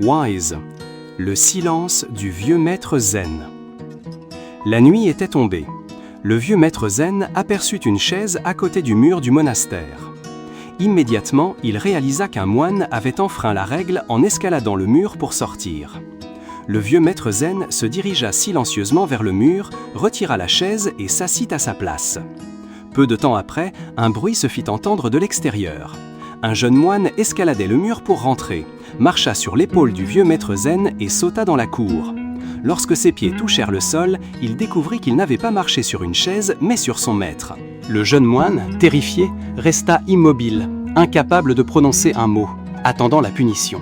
Wise, le silence du vieux maître zen. La nuit était tombée. Le vieux maître zen aperçut une chaise à côté du mur du monastère. Immédiatement, il réalisa qu'un moine avait enfreint la règle en escaladant le mur pour sortir. Le vieux maître zen se dirigea silencieusement vers le mur, retira la chaise et s'assit à sa place. Peu de temps après, un bruit se fit entendre de l'extérieur. Un jeune moine escaladait le mur pour rentrer, marcha sur l'épaule du vieux maître zen et sauta dans la cour. Lorsque ses pieds touchèrent le sol, il découvrit qu'il n'avait pas marché sur une chaise, mais sur son maître. Le jeune moine, terrifié, resta immobile, incapable de prononcer un mot, attendant la punition.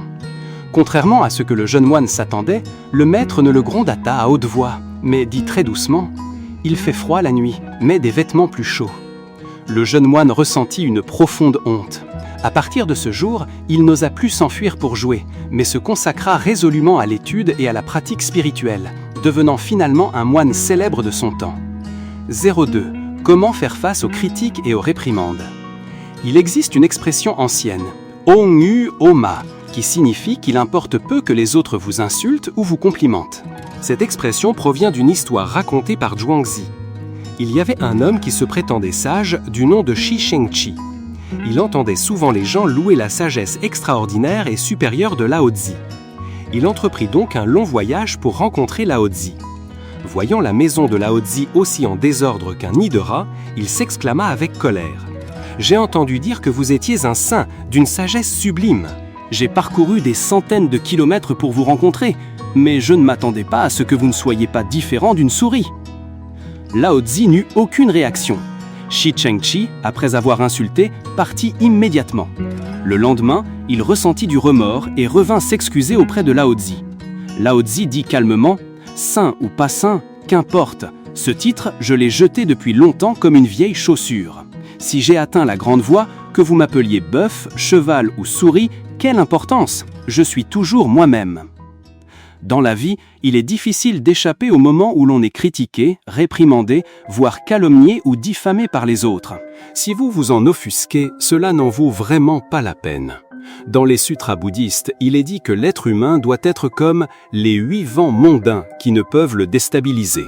Contrairement à ce que le jeune moine s'attendait, le maître ne le gronda pas à haute voix, mais dit très doucement « Il fait froid la nuit, mets des vêtements plus chauds ». Le jeune moine ressentit une profonde honte. À partir de ce jour, il n'osa plus s'enfuir pour jouer, mais se consacra résolument à l'étude et à la pratique spirituelle, devenant finalement un moine célèbre de son temps. 02. Comment faire face aux critiques et aux réprimandes? Il existe une expression ancienne, « Ongu Oma », qui signifie qu'il importe peu que les autres vous insultent ou vous complimentent. Cette expression provient d'une histoire racontée par Zhuangzi. Il y avait un homme qui se prétendait sage du nom de Shi Shengqi. Il entendait souvent les gens louer la sagesse extraordinaire et supérieure de Lao Tzu. Il entreprit donc un long voyage pour rencontrer Lao Tzu. Voyant la maison de Lao Tzu aussi en désordre qu'un nid de rats, il s'exclama avec colère. « J'ai entendu dire que vous étiez un saint, d'une sagesse sublime. J'ai parcouru des centaines de kilomètres pour vous rencontrer, mais je ne m'attendais pas à ce que vous ne soyez pas différent d'une souris. » Lao Tzu n'eut aucune réaction. Shi Shengqi, après avoir insulté, partit immédiatement. Le lendemain, il ressentit du remords et revint s'excuser auprès de Lao Tzu. Lao Tzu dit calmement « Saint ou pas saint, qu'importe. Ce titre, je l'ai jeté depuis longtemps comme une vieille chaussure. Si j'ai atteint la grande voie, que vous m'appeliez bœuf, cheval ou souris, quelle importance? Je suis toujours moi-même. » Dans la vie, il est difficile d'échapper au moment où l'on est critiqué, réprimandé, voire calomnié ou diffamé par les autres. Si vous vous en offusquez, cela n'en vaut vraiment pas la peine. Dans les sutras bouddhistes, il est dit que l'être humain doit être comme les 8 vents mondains qui ne peuvent le déstabiliser.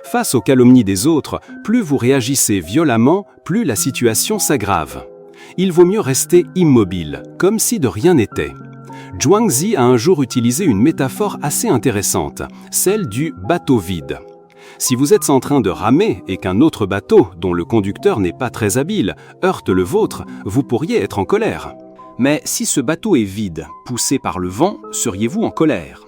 Face aux calomnies des autres, plus vous réagissez violemment, plus la situation s'aggrave. Il vaut mieux rester immobile, comme si de rien n'était. Zhuangzi a un jour utilisé une métaphore assez intéressante, celle du bateau vide. Si vous êtes en train de ramer et qu'un autre bateau, dont le conducteur n'est pas très habile, heurte le vôtre, vous pourriez être en colère. Mais si ce bateau est vide, poussé par le vent, seriez-vous en colère?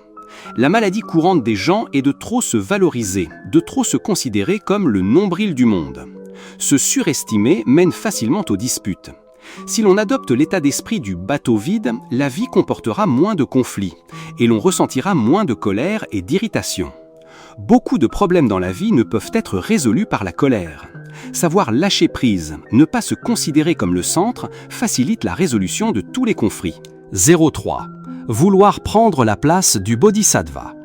La maladie courante des gens est de trop se valoriser, de trop se considérer comme le nombril du monde. Se surestimer mène facilement aux disputes. Si l'on adopte l'état d'esprit du bateau vide, la vie comportera moins de conflits et l'on ressentira moins de colère et d'irritation. Beaucoup de problèmes dans la vie ne peuvent être résolus par la colère. Savoir lâcher prise, ne pas se considérer comme le centre, facilite la résolution de tous les conflits. 03. Vouloir prendre la place du bodhisattva.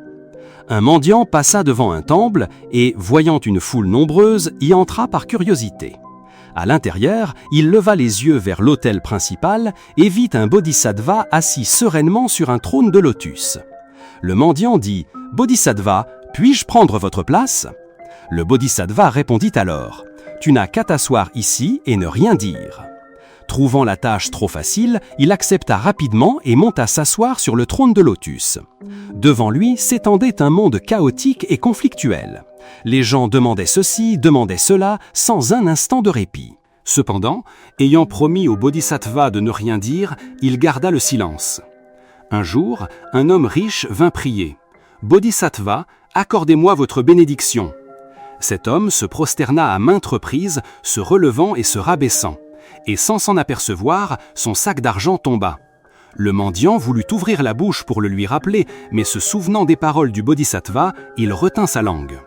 Un mendiant passa devant un temple et, voyant une foule nombreuse, y entra par curiosité. À l'intérieur, il leva les yeux vers l'autel principal et vit un bodhisattva assis sereinement sur un trône de lotus. Le mendiant dit « Bodhisattva, puis-je prendre votre place ?» Le bodhisattva répondit alors « Tu n'as qu'à t'asseoir ici et ne rien dire. » Trouvant la tâche trop facile, il accepta rapidement et monta s'asseoir sur le trône de lotus. Devant lui s'étendait un monde chaotique et conflictuel. Les gens demandaient ceci, demandaient cela, sans un instant de répit. Cependant, ayant promis au bodhisattva de ne rien dire, il garda le silence. Un jour, un homme riche vint prier. « Bodhisattva, accordez-moi votre bénédiction. » Cet homme se prosterna à maintes reprises, se relevant et se rabaissant. Et sans s'en apercevoir, son sac d'argent tomba. Le mendiant voulut ouvrir la bouche pour le lui rappeler, mais se souvenant des paroles du bodhisattva, il retint sa langue.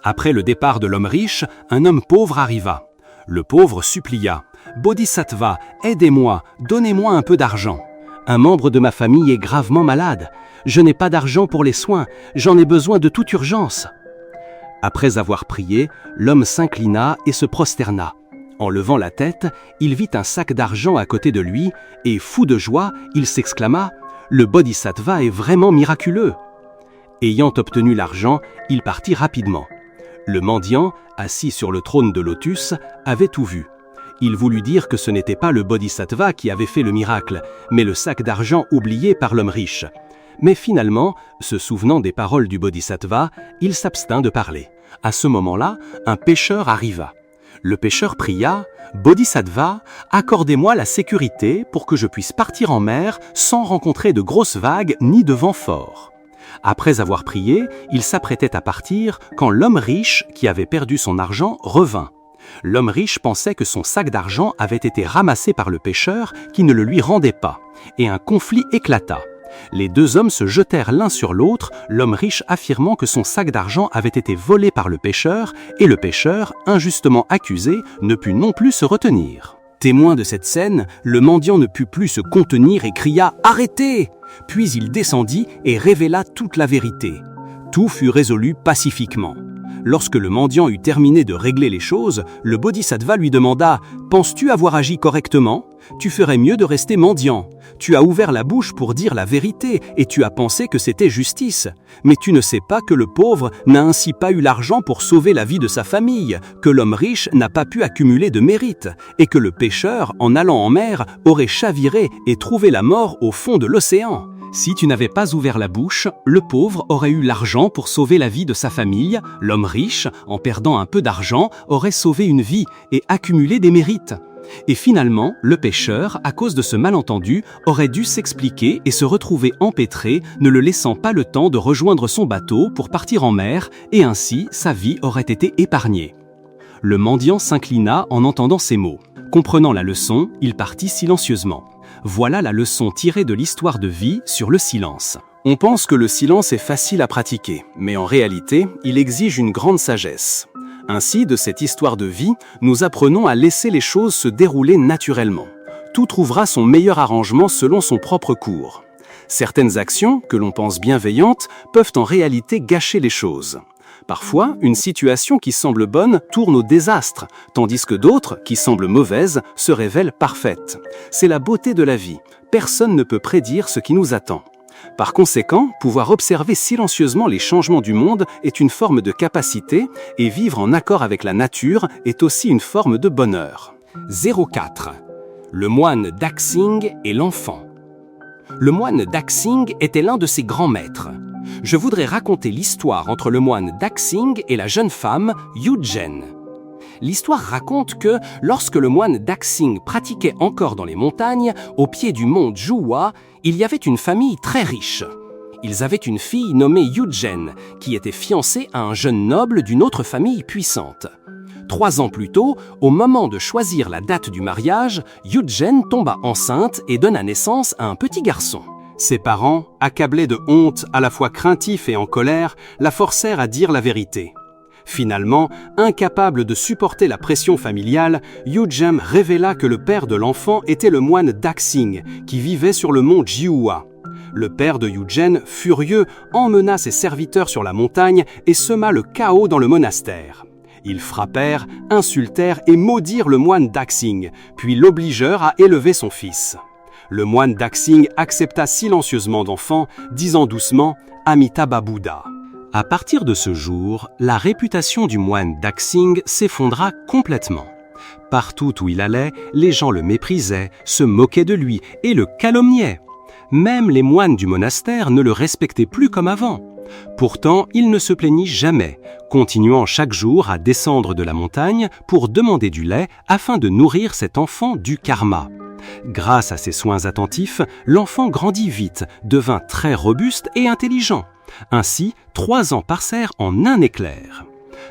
Après le départ de l'homme riche, un homme pauvre arriva. Le pauvre supplia « Bodhisattva, aidez-moi, donnez-moi un peu d'argent. Un membre de ma famille est gravement malade. Je n'ai pas d'argent pour les soins, j'en ai besoin de toute urgence. » Après avoir prié, l'homme s'inclina et se prosterna. En levant la tête, il vit un sac d'argent à côté de lui et, fou de joie, il s'exclama « le bodhisattva est vraiment miraculeux. Ayant obtenu l'argent, il partit rapidement. Le mendiant, assis sur le trône de lotus, avait tout vu. Il voulut dire que ce n'était pas le bodhisattva qui avait fait le miracle, mais le sac d'argent oublié par l'homme riche. Mais finalement, se souvenant des paroles du bodhisattva, il s'abstint de parler. À ce moment-là, un pêcheur arriva. Le pêcheur pria « Bodhisattva, accordez-moi la sécurité pour que je puisse partir en mer sans rencontrer de grosses vagues ni de vent fort. » Après avoir prié, il s'apprêtait à partir quand l'homme riche, qui avait perdu son argent, revint. L'homme riche pensait que son sac d'argent avait été ramassé par le pêcheur qui ne le lui rendait pas, et un conflit éclata. Les deux hommes se jetèrent l'un sur l'autre, l'homme riche affirmant que son sac d'argent avait été volé par le pêcheur, et le pêcheur, injustement accusé, ne put non plus se retenir. Témoin de cette scène, le mendiant ne put plus se contenir et cria « Arrêtez !» Puis il descendit et révéla toute la vérité. Tout fut résolu pacifiquement. Lorsque le mendiant eut terminé de régler les choses, le bodhisattva lui demanda « Penses-tu avoir agi correctement ? Tu ferais mieux de rester mendiant. Tu as ouvert la bouche pour dire la vérité et tu as pensé que c'était justice. Mais tu ne sais pas que le pauvre n'a ainsi pas eu l'argent pour sauver la vie de sa famille, que l'homme riche n'a pas pu accumuler de mérite, et que le pêcheur, en allant en mer, aurait chaviré et trouvé la mort au fond de l'océan. Si tu n'avais pas ouvert la bouche, le pauvre aurait eu l'argent pour sauver la vie de sa famille, l'homme riche, en perdant un peu d'argent, aurait sauvé une vie et accumulé des mérites. Et finalement, le pêcheur, à cause de ce malentendu, aurait dû s'expliquer et se retrouver empêtré, ne le laissant pas le temps de rejoindre son bateau pour partir en mer, et ainsi sa vie aurait été épargnée. Le mendiant s'inclina en entendant ces mots. Comprenant la leçon, il partit silencieusement. Voilà la leçon tirée de l'histoire de vie sur le silence. On pense que le silence est facile à pratiquer, mais en réalité, il exige une grande sagesse. Ainsi, de cette histoire de vie, nous apprenons à laisser les choses se dérouler naturellement. Tout trouvera son meilleur arrangement selon son propre cours. Certaines actions, que l'on pense bienveillantes, peuvent en réalité gâcher les choses. Parfois, une situation qui semble bonne tourne au désastre, tandis que d'autres, qui semblent mauvaises, se révèlent parfaites. C'est la beauté de la vie. Personne ne peut prédire ce qui nous attend. Par conséquent, pouvoir observer silencieusement les changements du monde est une forme de capacité et vivre en accord avec la nature est aussi une forme de bonheur. 04. Le moine Daxing et l'enfant. Le moine Daxing était l'un de ses grands maîtres. Je voudrais raconter l'histoire entre le moine Daxing et la jeune femme Yujin. L'histoire raconte que, lorsque le moine Daxing pratiquait encore dans les montagnes, au pied du mont Juwa, il y avait une famille très riche. Ils avaient une fille nommée Yujin, qui était fiancée à un jeune noble d'une autre famille puissante. 3 ans plus tôt, au moment de choisir la date du mariage, Yujin tomba enceinte et donna naissance à un petit garçon. Ses parents, accablés de honte, à la fois craintifs et en colère, la forcèrent à dire la vérité. Finalement, incapable de supporter la pression familiale, Yujin révéla que le père de l'enfant était le moine Daxing, qui vivait sur le mont Jiuwa. Le père de Yujin, furieux, emmena ses serviteurs sur la montagne et sema le chaos dans le monastère. Ils frappèrent, insultèrent et maudirent le moine Daxing, puis l'obligèrent à élever son fils. Le moine Daxing accepta silencieusement d'enfant, disant doucement « Amitabha Bouddha ». À partir de ce jour, la réputation du moine Daxing s'effondra complètement. Partout où il allait, les gens le méprisaient, se moquaient de lui et le calomniaient. Même les moines du monastère ne le respectaient plus comme avant. Pourtant, il ne se plaignit jamais, continuant chaque jour à descendre de la montagne pour demander du lait afin de nourrir cet enfant du karma. Grâce à ses soins attentifs, l'enfant grandit vite, devint très robuste et intelligent. Ainsi, 3 ans passèrent en un éclair.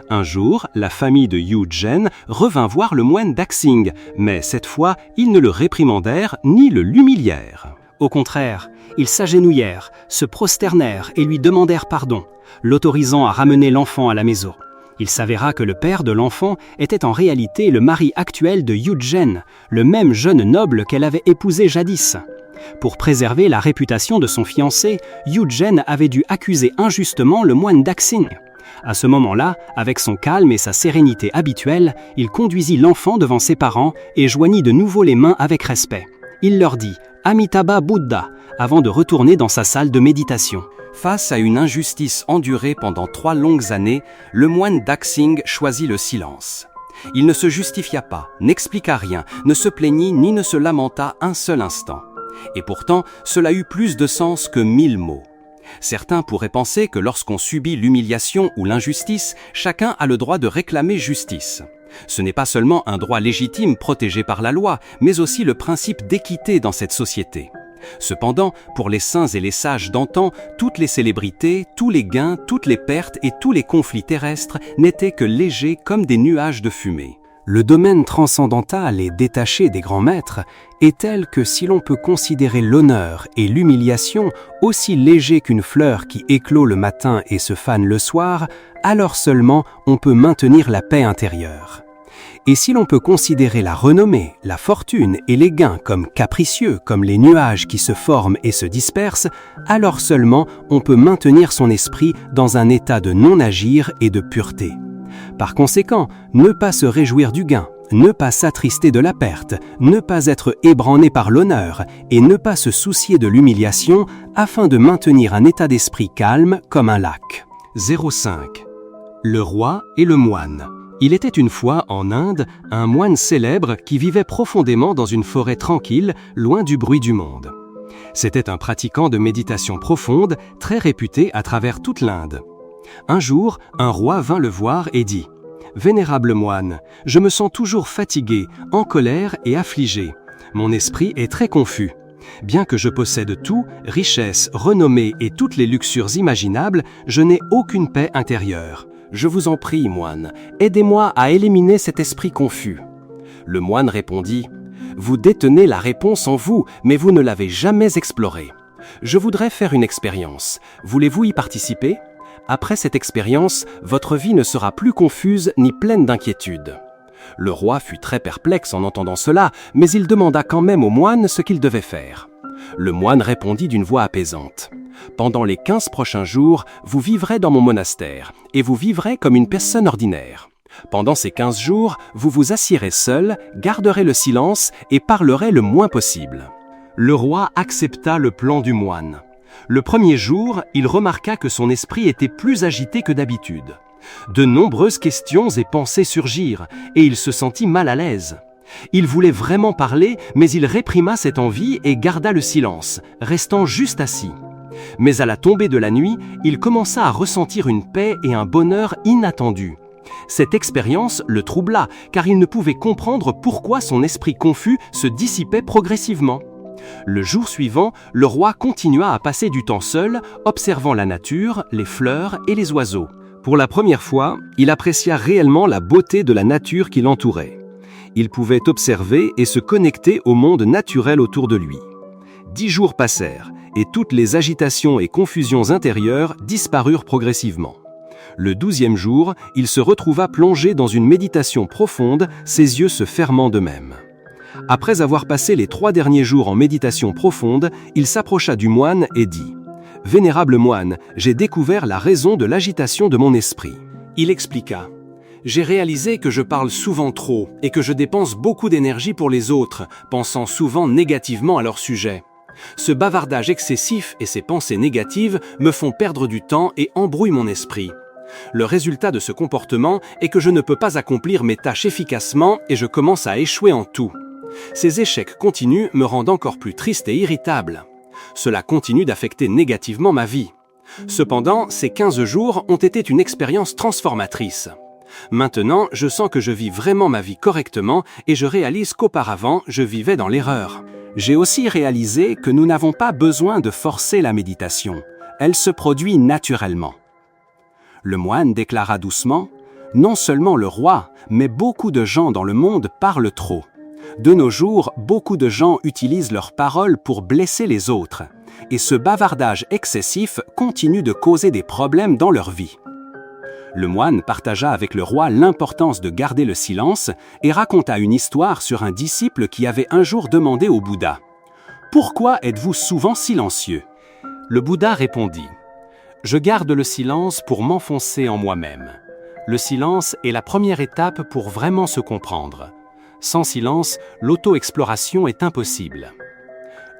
Un jour, la famille de Yujin revint voir le moine Daxing, mais cette fois, ils ne le réprimandèrent ni le l'humilièrent. Au contraire, ils s'agenouillèrent, se prosternèrent et lui demandèrent pardon, l'autorisant à ramener l'enfant à la maison. Il s'avéra que le père de l'enfant était en réalité le mari actuel de Yujin, le même jeune noble qu'elle avait épousé jadis. Pour préserver la réputation de son fiancé, Yujin avait dû accuser injustement le moine Daxing. À ce moment-là, avec son calme et sa sérénité habituelle, il conduisit l'enfant devant ses parents et joignit de nouveau les mains avec respect. Il leur dit « Amitabha Buddha » avant de retourner dans sa salle de méditation. Face à une injustice endurée pendant 3 longues années, le moine Daxing choisit le silence. Il ne se justifia pas, n'expliqua rien, ne se plaignit ni ne se lamenta un seul instant. Et pourtant, cela eut plus de sens que 1000 mots. Certains pourraient penser que lorsqu'on subit l'humiliation ou l'injustice, chacun a le droit de réclamer justice. Ce n'est pas seulement un droit légitime protégé par la loi, mais aussi le principe d'équité dans cette société. Cependant, pour les saints et les sages d'antan, toutes les célébrités, tous les gains, toutes les pertes et tous les conflits terrestres n'étaient que légers comme des nuages de fumée. Le domaine transcendantal et détaché des grands maîtres est tel que si l'on peut considérer l'honneur et l'humiliation aussi légers qu'une fleur qui éclot le matin et se fane le soir, alors seulement on peut maintenir la paix intérieure. Et si l'on peut considérer la renommée, la fortune et les gains comme capricieux, comme les nuages qui se forment et se dispersent, alors seulement on peut maintenir son esprit dans un état de non-agir et de pureté. Par conséquent, ne pas se réjouir du gain, ne pas s'attrister de la perte, ne pas être ébranlé par l'honneur et ne pas se soucier de l'humiliation afin de maintenir un état d'esprit calme comme un lac. 05. Le roi et le moine. Il était une fois en Inde un moine célèbre qui vivait profondément dans une forêt tranquille, loin du bruit du monde. C'était un pratiquant de méditation profonde, très réputé à travers toute l'Inde. Un jour, un roi vint le voir et dit « Vénérable moine, je me sens toujours fatigué, en colère et affligé. Mon esprit est très confus. Bien que je possède tout, richesse, renommée et toutes les luxures imaginables, je n'ai aucune paix intérieure. Je vous en prie, moine, aidez-moi à éliminer cet esprit confus. » Le moine répondit « Vous détenez la réponse en vous, mais vous ne l'avez jamais explorée. Je voudrais faire une expérience. Voulez-vous y participer ? Après cette expérience, votre vie ne sera plus confuse ni pleine d'inquiétude. » Le roi fut très perplexe en entendant cela, mais il demanda quand même au moine ce qu'il devait faire. Le moine répondit d'une voix apaisante. « Pendant les 15 prochains jours, vous vivrez dans mon monastère, et vous vivrez comme une personne ordinaire. Pendant ces 15 jours, vous vous assiérez seul, garderez le silence et parlerez le moins possible. » Le roi accepta le plan du moine. Le premier jour, il remarqua que son esprit était plus agité que d'habitude. De nombreuses questions et pensées surgirent, et il se sentit mal à l'aise. Il voulait vraiment parler, mais il réprima cette envie et garda le silence, restant juste assis. Mais à la tombée de la nuit, il commença à ressentir une paix et un bonheur inattendus. Cette expérience le troubla, car il ne pouvait comprendre pourquoi son esprit confus se dissipait progressivement. Le jour suivant, le roi continua à passer du temps seul, observant la nature, les fleurs et les oiseaux. Pour la première fois, il apprécia réellement la beauté de la nature qui l'entourait. Il pouvait observer et se connecter au monde naturel autour de lui. 10 jours passèrent, et toutes les agitations et confusions intérieures disparurent progressivement. Le 12e jour, il se retrouva plongé dans une méditation profonde, ses yeux se fermant d'eux-mêmes. Après avoir passé les 3 derniers jours en méditation profonde, il s'approcha du moine et dit « Vénérable moine, j'ai découvert la raison de l'agitation de mon esprit. » Il expliqua « J'ai réalisé que je parle souvent trop et que je dépense beaucoup d'énergie pour les autres, pensant souvent négativement à leur sujet. Ce bavardage excessif et ces pensées négatives me font perdre du temps et embrouillent mon esprit. Le résultat de ce comportement est que je ne peux pas accomplir mes tâches efficacement et je commence à échouer en tout. Ces échecs continus me rendent encore plus triste et irritable. Cela continue d'affecter négativement ma vie. Cependant, ces 15 jours ont été une expérience transformatrice. Maintenant, je sens que je vis vraiment ma vie correctement et je réalise qu'auparavant, je vivais dans l'erreur. J'ai aussi réalisé que nous n'avons pas besoin de forcer la méditation. Elle se produit naturellement. Le moine déclara doucement « Non seulement le roi, mais beaucoup de gens dans le monde parlent trop. De nos jours, beaucoup de gens utilisent leurs paroles pour blesser les autres. Et ce bavardage excessif continue de causer des problèmes dans leur vie. » Le moine partagea avec le roi l'importance de garder le silence et raconta une histoire sur un disciple qui avait un jour demandé au Bouddha « Pourquoi êtes-vous souvent silencieux ?» Le Bouddha répondit « Je garde le silence pour m'enfoncer en moi-même. Le silence est la première étape pour vraiment se comprendre. Sans silence, l'auto-exploration est impossible. »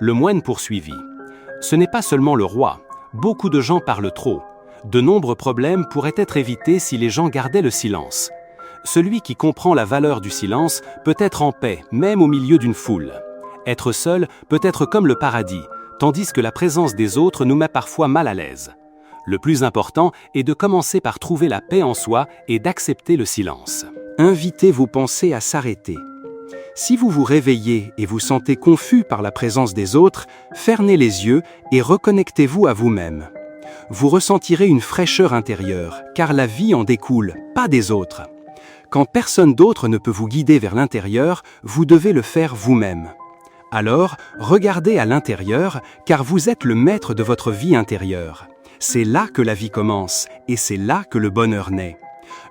Le moine poursuivit. Ce n'est pas seulement le roi. Beaucoup de gens parlent trop. De nombreux problèmes pourraient être évités si les gens gardaient le silence. Celui qui comprend la valeur du silence peut être en paix, même au milieu d'une foule. Être seul peut être comme le paradis, tandis que la présence des autres nous met parfois mal à l'aise. Le plus important est de commencer par trouver la paix en soi et d'accepter le silence. Invitez vos pensées à s'arrêter. Si vous vous réveillez et vous sentez confus par la présence des autres, fermez les yeux et reconnectez-vous à vous-même. Vous ressentirez une fraîcheur intérieure, car la vie en découle, pas des autres. Quand personne d'autre ne peut vous guider vers l'intérieur, vous devez le faire vous-même. Alors, regardez à l'intérieur, car vous êtes le maître de votre vie intérieure. C'est là que la vie commence, et c'est là que le bonheur naît.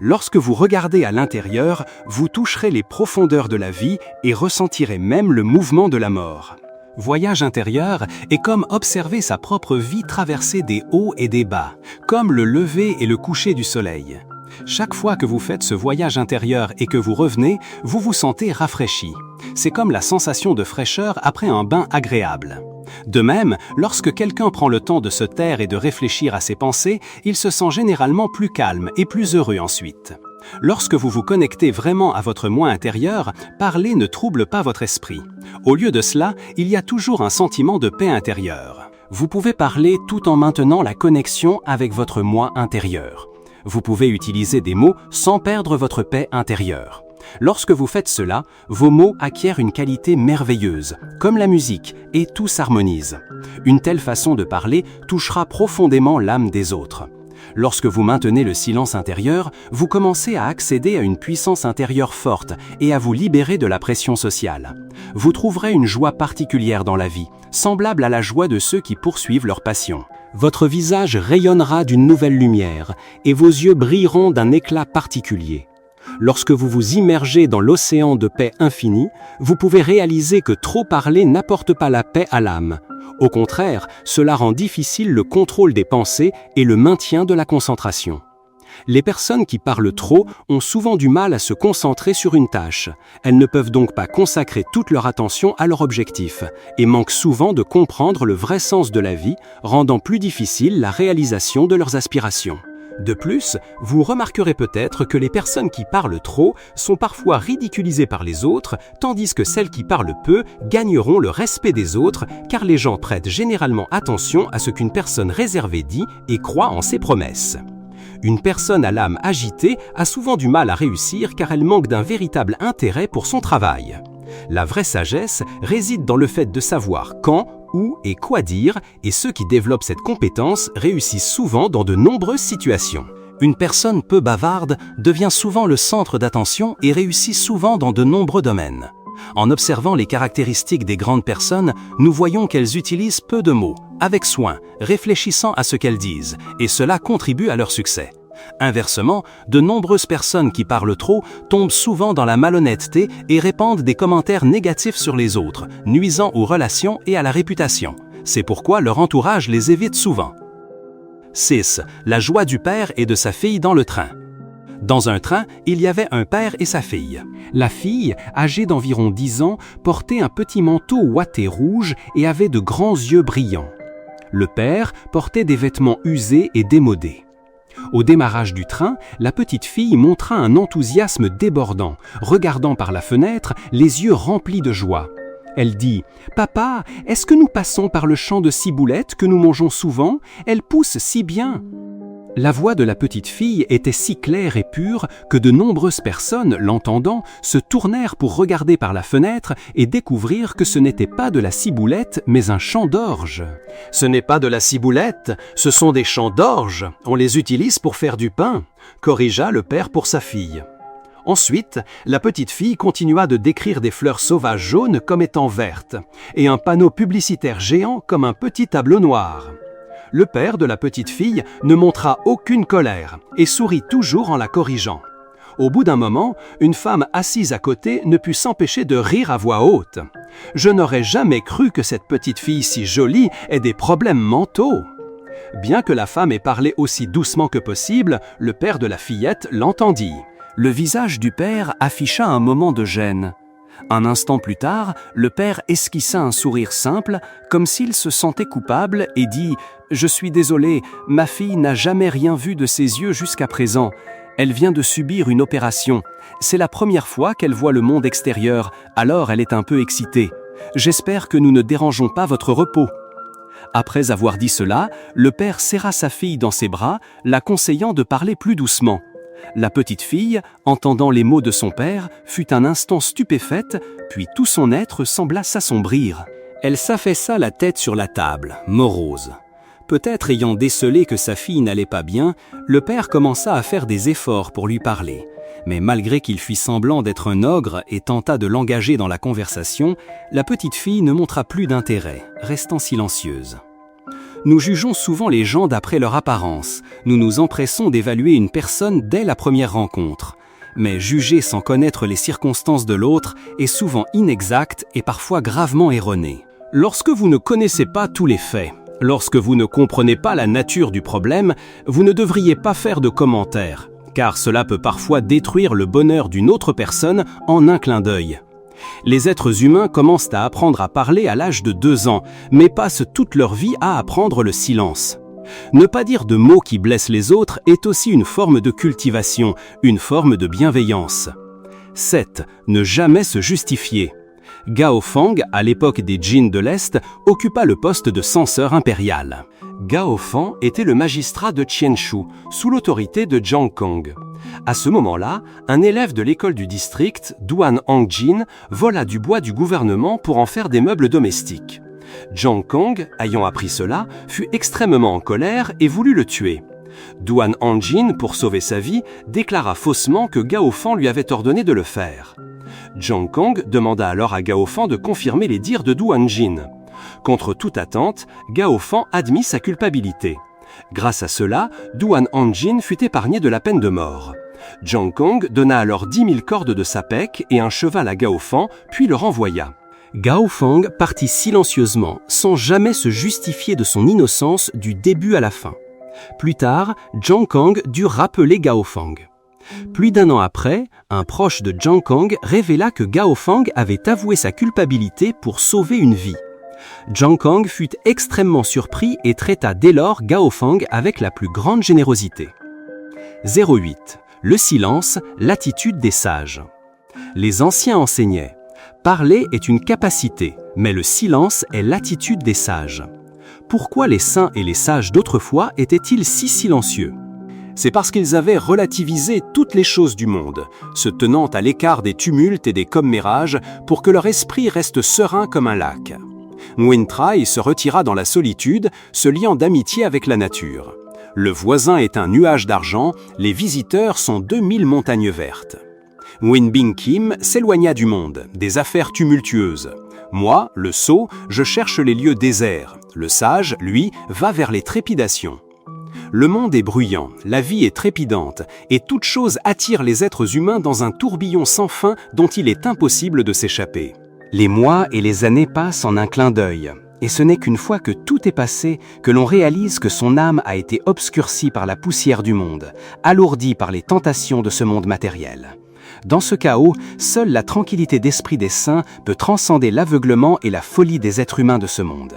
Lorsque vous regardez à l'intérieur, vous toucherez les profondeurs de la vie et ressentirez même le mouvement de la mort. Voyage intérieur est comme observer sa propre vie traverser des hauts et des bas, comme le lever et le coucher du soleil. Chaque fois que vous faites ce voyage intérieur et que vous revenez, vous vous sentez rafraîchi. C'est comme la sensation de fraîcheur après un bain agréable. De même, lorsque quelqu'un prend le temps de se taire et de réfléchir à ses pensées, il se sent généralement plus calme et plus heureux ensuite. Lorsque vous vous connectez vraiment à votre moi intérieur, parler ne trouble pas votre esprit. Au lieu de cela, il y a toujours un sentiment de paix intérieure. Vous pouvez parler tout en maintenant la connexion avec votre moi intérieur. Vous pouvez utiliser des mots sans perdre votre paix intérieure. Lorsque vous faites cela, vos mots acquièrent une qualité merveilleuse, comme la musique, et tout s'harmonise. Une telle façon de parler touchera profondément l'âme des autres. Lorsque vous maintenez le silence intérieur, vous commencez à accéder à une puissance intérieure forte et à vous libérer de la pression sociale. Vous trouverez une joie particulière dans la vie, semblable à la joie de ceux qui poursuivent leur passion. Votre visage rayonnera d'une nouvelle lumière et vos yeux brilleront d'un éclat particulier. Lorsque vous vous immergez dans l'océan de paix infinie, vous pouvez réaliser que trop parler n'apporte pas la paix à l'âme. Au contraire, cela rend difficile le contrôle des pensées et le maintien de la concentration. Les personnes qui parlent trop ont souvent du mal à se concentrer sur une tâche. Elles ne peuvent donc pas consacrer toute leur attention à leur objectif et manquent souvent de comprendre le vrai sens de la vie, rendant plus difficile la réalisation de leurs aspirations. De plus, vous remarquerez peut-être que les personnes qui parlent trop sont parfois ridiculisées par les autres, tandis que celles qui parlent peu gagneront le respect des autres, car les gens prêtent généralement attention à ce qu'une personne réservée dit et croit en ses promesses. Une personne à l'âme agitée a souvent du mal à réussir car elle manque d'un véritable intérêt pour son travail. La vraie sagesse réside dans le fait de savoir quand, où et quoi dire, et ceux qui développent cette compétence réussissent souvent dans de nombreuses situations. Une personne peu bavarde devient souvent le centre d'attention et réussit souvent dans de nombreux domaines. En observant les caractéristiques des grandes personnes, nous voyons qu'elles utilisent peu de mots, avec soin, réfléchissant à ce qu'elles disent, et cela contribue à leur succès. Inversement, de nombreuses personnes qui parlent trop tombent souvent dans la malhonnêteté et répandent des commentaires négatifs sur les autres, nuisant aux relations et à la réputation. C'est pourquoi leur entourage les évite souvent. 6. La joie du père et de sa fille dans le train. Dans un train, il y avait un père et sa fille. La fille, âgée d'environ 10 ans, portait un petit manteau ouaté rouge et avait de grands yeux brillants. Le père portait des vêtements usés et démodés. Au démarrage du train, la petite fille montra un enthousiasme débordant, regardant par la fenêtre, les yeux remplis de joie. Elle dit « Papa, est-ce que nous passons par le champ de ciboulette que nous mangeons souvent? Elle pousse si bien !» La voix de la petite fille était si claire et pure que de nombreuses personnes, l'entendant, se tournèrent pour regarder par la fenêtre et découvrir que ce n'était pas de la ciboulette, mais un champ d'orge. « Ce n'est pas de la ciboulette, ce sont des champs d'orge. On les utilise pour faire du pain », corrigea le père pour sa fille. Ensuite, la petite fille continua de décrire des fleurs sauvages jaunes comme étant vertes, et un panneau publicitaire géant comme un petit tableau noir. Le père de la petite fille ne montra aucune colère et sourit toujours en la corrigeant. Au bout d'un moment, une femme assise à côté ne put s'empêcher de rire à voix haute. « Je n'aurais jamais cru que cette petite fille si jolie ait des problèmes mentaux !» Bien que la femme ait parlé aussi doucement que possible, le père de la fillette l'entendit. Le visage du père afficha un moment de gêne. Un instant plus tard, le père esquissa un sourire simple, comme s'il se sentait coupable, et dit « Je suis désolé, ma fille n'a jamais rien vu de ses yeux jusqu'à présent. Elle vient de subir une opération. C'est la première fois qu'elle voit le monde extérieur, alors elle est un peu excitée. J'espère que nous ne dérangeons pas votre repos. » Après avoir dit cela, le père serra sa fille dans ses bras, la conseillant de parler plus doucement. La petite fille, entendant les mots de son père, fut un instant stupéfaite, puis tout son être sembla s'assombrir. Elle s'affaissa la tête sur la table, morose. Peut-être ayant décelé que sa fille n'allait pas bien, le père commença à faire des efforts pour lui parler. Mais malgré qu'il fit semblant d'être un ogre et tenta de l'engager dans la conversation, la petite fille ne montra plus d'intérêt, restant silencieuse. Nous jugeons souvent les gens d'après leur apparence. Nous nous empressons d'évaluer une personne dès la première rencontre. Mais juger sans connaître les circonstances de l'autre est souvent inexact et parfois gravement erroné. Lorsque vous ne connaissez pas tous les faits, lorsque vous ne comprenez pas la nature du problème, vous ne devriez pas faire de commentaires, car cela peut parfois détruire le bonheur d'une autre personne en un clin d'œil. Les êtres humains commencent à apprendre à parler à l'âge de 2 ans, mais passent toute leur vie à apprendre le silence. Ne pas dire de mots qui blessent les autres est aussi une forme de cultivation, une forme de bienveillance. 7. Ne jamais se justifier. Gao Fang, à l'époque des Jin de l'Est, occupa le poste de censeur impérial. Gao Fang était le magistrat de Qianshu, sous l'autorité de Zhang Kong. À ce moment-là, un élève de l'école du district, Duan Hangjin, vola du bois du gouvernement pour en faire des meubles domestiques. Zhang Kong, ayant appris cela, fut extrêmement en colère et voulut le tuer. Duan Hangjin, pour sauver sa vie, déclara faussement que Gao Fang lui avait ordonné de le faire. Zhang Kong demanda alors à Gao Fang de confirmer les dires de Duan Hangjin. Contre toute attente, Gao Fang admit sa culpabilité. Grâce à cela, Duan Hangjin fut épargné de la peine de mort. Zhang Kong donna alors 10 000 cordes de sapèque et un cheval à Gao Fang, puis le renvoya. Gao Fang partit silencieusement, sans jamais se justifier de son innocence du début à la fin. Plus tard, Zhang Kong dut rappeler Gao Fang. Plus d'1 an après, un proche de Zhang Kong révéla que Gao Fang avait avoué sa culpabilité pour sauver une vie. Zhang Kong fut extrêmement surpris et traita dès lors Gao Fang avec la plus grande générosité. 08. Le silence, l'attitude des sages. Les anciens enseignaient « Parler est une capacité, mais le silence est l'attitude des sages ». Pourquoi les saints et les sages d'autrefois étaient-ils si silencieux ? C'est parce qu'ils avaient relativisé toutes les choses du monde, se tenant à l'écart des tumultes et des commérages pour que leur esprit reste serein comme un lac. Nguyen Trai se retira dans la solitude, se liant d'amitié avec la nature. Le voisin est un nuage d'argent, les visiteurs sont 2000 montagnes vertes. Nguyen Binh Kim s'éloigna du monde, des affaires tumultueuses. Moi, le sot, je cherche les lieux déserts. Le sage, lui, va vers les trépidations. Le monde est bruyant, la vie est trépidante, et toute chose attire les êtres humains dans un tourbillon sans fin dont il est impossible de s'échapper. Les mois et les années passent en un clin d'œil, et ce n'est qu'une fois que tout est passé que l'on réalise que son âme a été obscurcie par la poussière du monde, alourdie par les tentations de ce monde matériel. Dans ce chaos, seule la tranquillité d'esprit des saints peut transcender l'aveuglement et la folie des êtres humains de ce monde.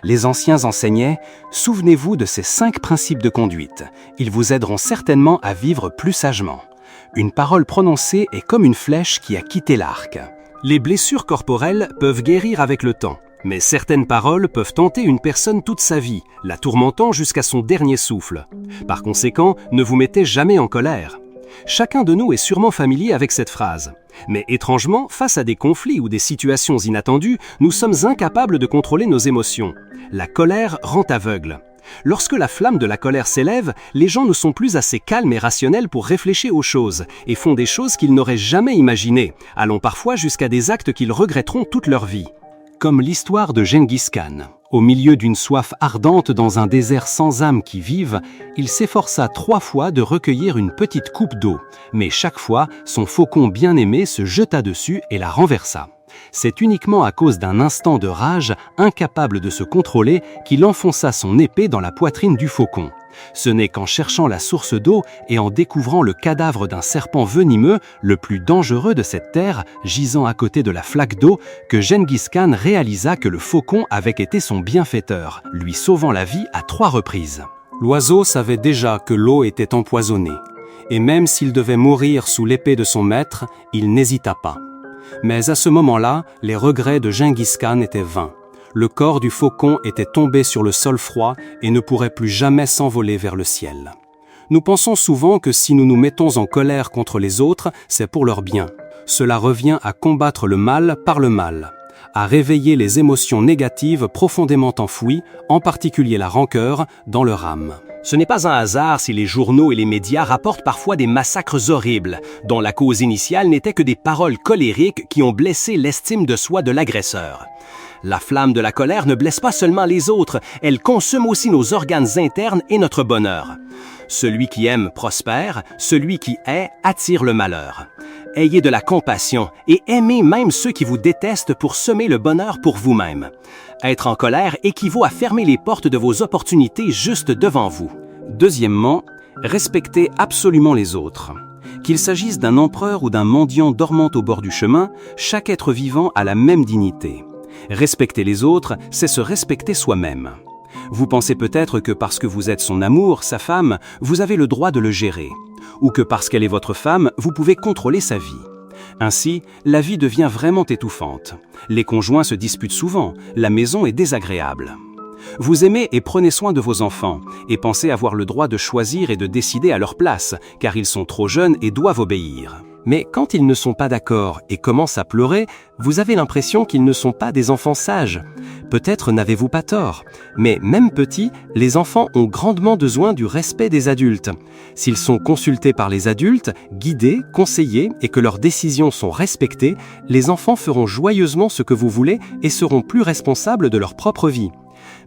Les anciens enseignaient « Souvenez-vous de ces 5 principes de conduite. Ils vous aideront certainement à vivre plus sagement. Une parole prononcée est comme une flèche qui a quitté l'arc. » Les blessures corporelles peuvent guérir avec le temps, mais certaines paroles peuvent hanter une personne toute sa vie, la tourmentant jusqu'à son dernier souffle. Par conséquent, ne vous mettez jamais en colère. Chacun de nous est sûrement familier avec cette phrase. Mais étrangement, face à des conflits ou des situations inattendues, nous sommes incapables de contrôler nos émotions. La colère rend aveugle. Lorsque la flamme de la colère s'élève, les gens ne sont plus assez calmes et rationnels pour réfléchir aux choses et font des choses qu'ils n'auraient jamais imaginées, allant parfois jusqu'à des actes qu'ils regretteront toute leur vie. Comme l'histoire de Genghis Khan. Au milieu d'une soif ardente dans un désert sans âme qui vive, il s'efforça 3 fois de recueillir une petite coupe d'eau, mais chaque fois, son faucon bien-aimé se jeta dessus et la renversa. C'est uniquement à cause d'un instant de rage, incapable de se contrôler, qu'il enfonça son épée dans la poitrine du faucon. Ce n'est qu'en cherchant la source d'eau et en découvrant le cadavre d'un serpent venimeux, le plus dangereux de cette terre, gisant à côté de la flaque d'eau, que Gengis Khan réalisa que le faucon avait été son bienfaiteur, lui sauvant la vie à 3 reprises. L'oiseau savait déjà que l'eau était empoisonnée, et même s'il devait mourir sous l'épée de son maître, il n'hésita pas. Mais à ce moment-là, les regrets de Gengis Khan étaient vains. Le corps du faucon était tombé sur le sol froid et ne pourrait plus jamais s'envoler vers le ciel. Nous pensons souvent que si nous nous mettons en colère contre les autres, c'est pour leur bien. Cela revient à combattre le mal par le mal, à réveiller les émotions négatives profondément enfouies, en particulier la rancœur, dans leur âme. Ce n'est pas un hasard si les journaux et les médias rapportent parfois des massacres horribles, dont la cause initiale n'était que des paroles colériques qui ont blessé l'estime de soi de l'agresseur. La flamme de la colère ne blesse pas seulement les autres, elle consume aussi nos organes internes et notre bonheur. Celui qui aime prospère, celui qui hait attire le malheur. Ayez de la compassion et aimez même ceux qui vous détestent pour semer le bonheur pour vous-même. Être en colère équivaut à fermer les portes de vos opportunités juste devant vous. Deuxièmement, respectez absolument les autres. Qu'il s'agisse d'un empereur ou d'un mendiant dormant au bord du chemin, chaque être vivant a la même dignité. Respecter les autres, c'est se respecter soi-même. Vous pensez peut-être que parce que vous êtes son amour, sa femme, vous avez le droit de le gérer, ou que parce qu'elle est votre femme, vous pouvez contrôler sa vie. Ainsi, la vie devient vraiment étouffante. Les conjoints se disputent souvent, la maison est désagréable. Vous aimez et prenez soin de vos enfants, et pensez avoir le droit de choisir et de décider à leur place, car ils sont trop jeunes et doivent obéir. Mais quand ils ne sont pas d'accord et commencent à pleurer, vous avez l'impression qu'ils ne sont pas des enfants sages. Peut-être n'avez-vous pas tort, mais même petits, les enfants ont grandement besoin du respect des adultes. S'ils sont consultés par les adultes, guidés, conseillés et que leurs décisions sont respectées, les enfants feront joyeusement ce que vous voulez et seront plus responsables de leur propre vie.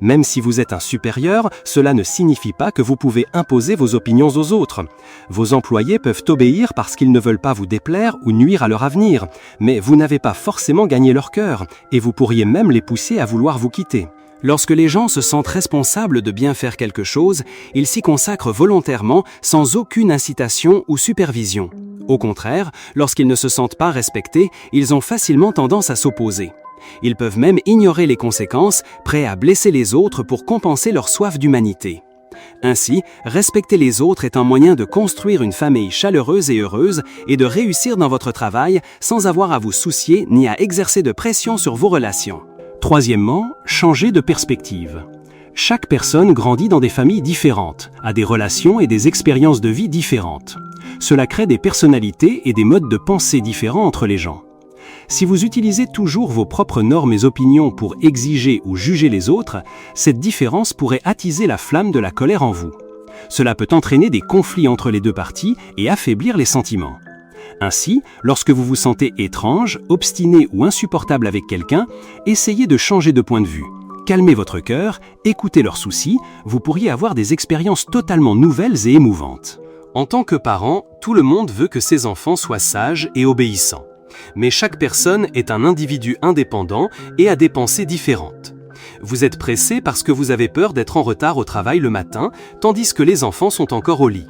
Même si vous êtes un supérieur, cela ne signifie pas que vous pouvez imposer vos opinions aux autres. Vos employés peuvent obéir parce qu'ils ne veulent pas vous déplaire ou nuire à leur avenir, mais vous n'avez pas forcément gagné leur cœur, et vous pourriez même les pousser à vouloir vous quitter. Lorsque les gens se sentent responsables de bien faire quelque chose, ils s'y consacrent volontairement sans aucune incitation ou supervision. Au contraire, lorsqu'ils ne se sentent pas respectés, ils ont facilement tendance à s'opposer. Ils peuvent même ignorer les conséquences, prêts à blesser les autres pour compenser leur soif d'humanité. Ainsi, respecter les autres est un moyen de construire une famille chaleureuse et heureuse et de réussir dans votre travail sans avoir à vous soucier ni à exercer de pression sur vos relations. Troisièmement, changez de perspective. Chaque personne grandit dans des familles différentes, a des relations et des expériences de vie différentes. Cela crée des personnalités et des modes de pensée différents entre les gens. Si vous utilisez toujours vos propres normes et opinions pour exiger ou juger les autres, cette différence pourrait attiser la flamme de la colère en vous. Cela peut entraîner des conflits entre les deux parties et affaiblir les sentiments. Ainsi, lorsque vous vous sentez étrange, obstiné ou insupportable avec quelqu'un, essayez de changer de point de vue. Calmez votre cœur, écoutez leurs soucis, vous pourriez avoir des expériences totalement nouvelles et émouvantes. En tant que parent, tout le monde veut que ses enfants soient sages et obéissants. Mais chaque personne est un individu indépendant et a des pensées différentes. Vous êtes pressé parce que vous avez peur d'être en retard au travail le matin, tandis que les enfants sont encore au lit.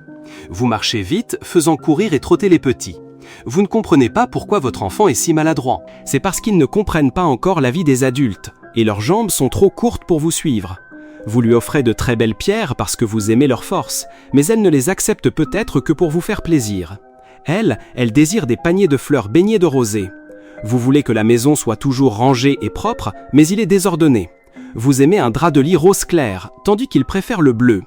Vous marchez vite, faisant courir et trotter les petits. Vous ne comprenez pas pourquoi votre enfant est si maladroit. C'est parce qu'ils ne comprennent pas encore la vie des adultes, et leurs jambes sont trop courtes pour vous suivre. Vous lui offrez de très belles pierres parce que vous aimez leur force, mais elle ne les accepte peut-être que pour vous faire plaisir. Elle désire des paniers de fleurs baignés de rosée. Vous voulez que la maison soit toujours rangée et propre, mais il est désordonné. Vous aimez un drap de lit rose clair, tandis qu'il préfère le bleu.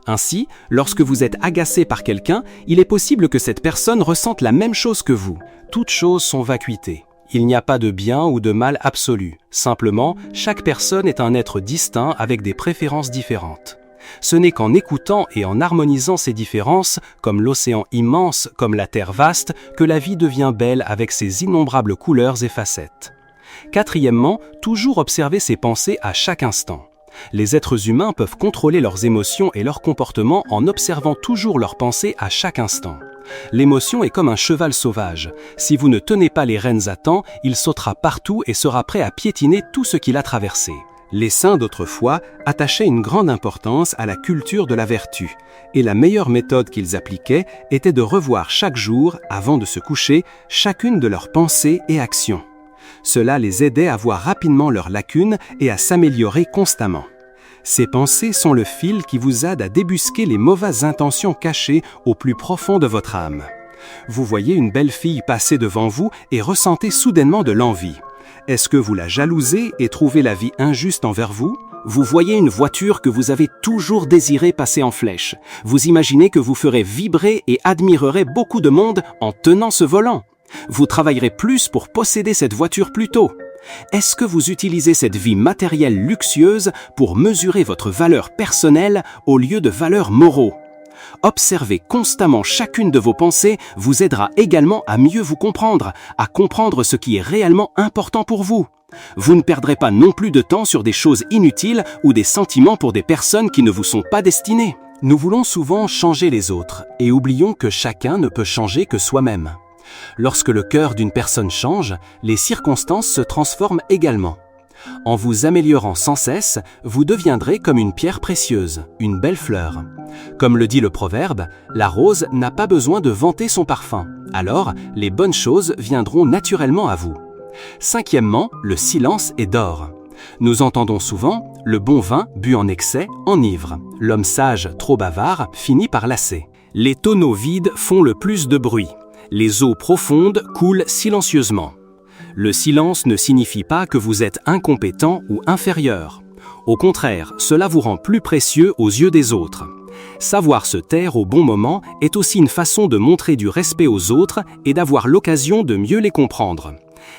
Ainsi, lorsque vous êtes agacé par quelqu'un, il est possible que cette personne ressente la même chose que vous. Toutes choses sont vacuité. Il n'y a pas de bien ou de mal absolu. Simplement, chaque personne est un être distinct avec des préférences différentes. Ce n'est qu'en écoutant et en harmonisant ces différences, comme l'océan immense, comme la terre vaste, que la vie devient belle avec ses innombrables couleurs et facettes. Quatrièmement, toujours observer ses pensées à chaque instant. Les êtres humains peuvent contrôler leurs émotions et leurs comportements en observant toujours leurs pensées à chaque instant. L'émotion est comme un cheval sauvage. Si vous ne tenez pas les rênes à temps, il sautera partout et sera prêt à piétiner tout ce qu'il a traversé. Les saints d'autrefois attachaient une grande importance à la culture de la vertu, et la meilleure méthode qu'ils appliquaient était de revoir chaque jour, avant de se coucher, chacune de leurs pensées et actions. Cela les aidait à voir rapidement leurs lacunes et à s'améliorer constamment. Ces pensées sont le fil qui vous aide à débusquer les mauvaises intentions cachées au plus profond de votre âme. Vous voyez une belle fille passer devant vous et ressentez soudainement de l'envie. Est-ce que vous la jalousez et trouvez la vie injuste envers vous? Vous voyez une voiture que vous avez toujours désiré passer en flèche. Vous imaginez que vous ferez vibrer et admirerez beaucoup de monde en tenant ce volant. Vous travaillerez plus pour posséder cette voiture plus tôt. Est-ce que vous utilisez cette vie matérielle luxueuse pour mesurer votre valeur personnelle au lieu de valeurs moraux? Observer constamment chacune de vos pensées vous aidera également à mieux vous comprendre, à comprendre ce qui est réellement important pour vous. Vous ne perdrez pas non plus de temps sur des choses inutiles ou des sentiments pour des personnes qui ne vous sont pas destinées. Nous voulons souvent changer les autres et oublions que chacun ne peut changer que soi-même. Lorsque le cœur d'une personne change, les circonstances se transforment également. En vous améliorant sans cesse, vous deviendrez comme une pierre précieuse, une belle fleur. Comme le dit le proverbe, la rose n'a pas besoin de vanter son parfum. Alors, les bonnes choses viendront naturellement à vous. Cinquièmement, le silence est d'or. Nous entendons souvent « le bon vin bu en excès enivre ». L'homme sage trop bavard finit par lasser. Les tonneaux vides font le plus de bruit. Les eaux profondes coulent silencieusement. Le silence ne signifie pas que vous êtes incompétent ou inférieur. Au contraire, cela vous rend plus précieux aux yeux des autres. Savoir se taire au bon moment est aussi une façon de montrer du respect aux autres et d'avoir l'occasion de mieux les comprendre.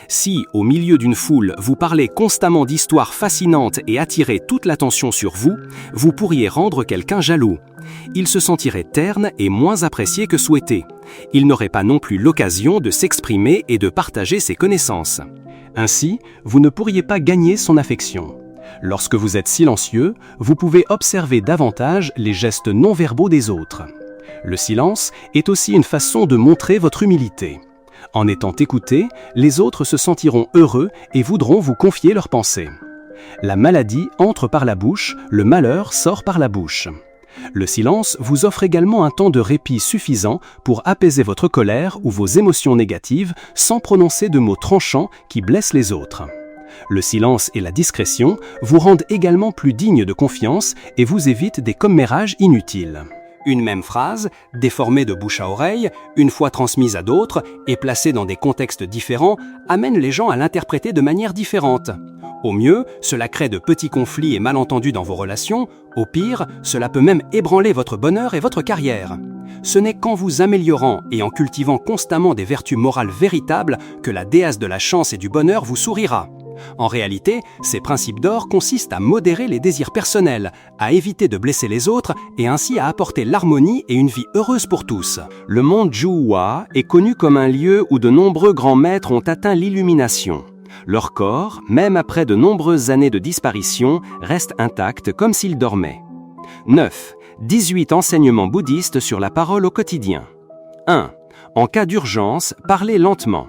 Si, au milieu d'une foule, vous parlez constamment d'histoires fascinantes et attirez toute l'attention sur vous, vous pourriez rendre quelqu'un jaloux. Il se sentirait terne et moins apprécié que souhaité. Il n'aurait pas non plus l'occasion de s'exprimer et de partager ses connaissances. Ainsi, vous ne pourriez pas gagner son affection. Lorsque vous êtes silencieux, vous pouvez observer davantage les gestes non-verbaux des autres. Le silence est aussi une façon de montrer votre humilité. En étant écoutés, les autres se sentiront heureux et voudront vous confier leurs pensées. La maladie entre par la bouche, le malheur sort par la bouche. Le silence vous offre également un temps de répit suffisant pour apaiser votre colère ou vos émotions négatives sans prononcer de mots tranchants qui blessent les autres. Le silence et la discrétion vous rendent également plus digne de confiance et vous évitent des commérages inutiles. Une même phrase, déformée de bouche à oreille, une fois transmise à d'autres et placée dans des contextes différents, amène les gens à l'interpréter de manière différente. Au mieux, cela crée de petits conflits et malentendus dans vos relations. Au pire, cela peut même ébranler votre bonheur et votre carrière. Ce n'est qu'en vous améliorant et en cultivant constamment des vertus morales véritables que la déesse de la chance et du bonheur vous sourira. En réalité, ces principes d'or consistent à modérer les désirs personnels, à éviter de blesser les autres et ainsi à apporter l'harmonie et une vie heureuse pour tous. Le monde Juhua est connu comme un lieu où de nombreux grands maîtres ont atteint l'illumination. Leur corps, même après de nombreuses années de disparition, reste intact comme s'ils dormaient. 9. 18 enseignements bouddhistes sur la parole au quotidien. 1. En cas d'urgence, parlez lentement.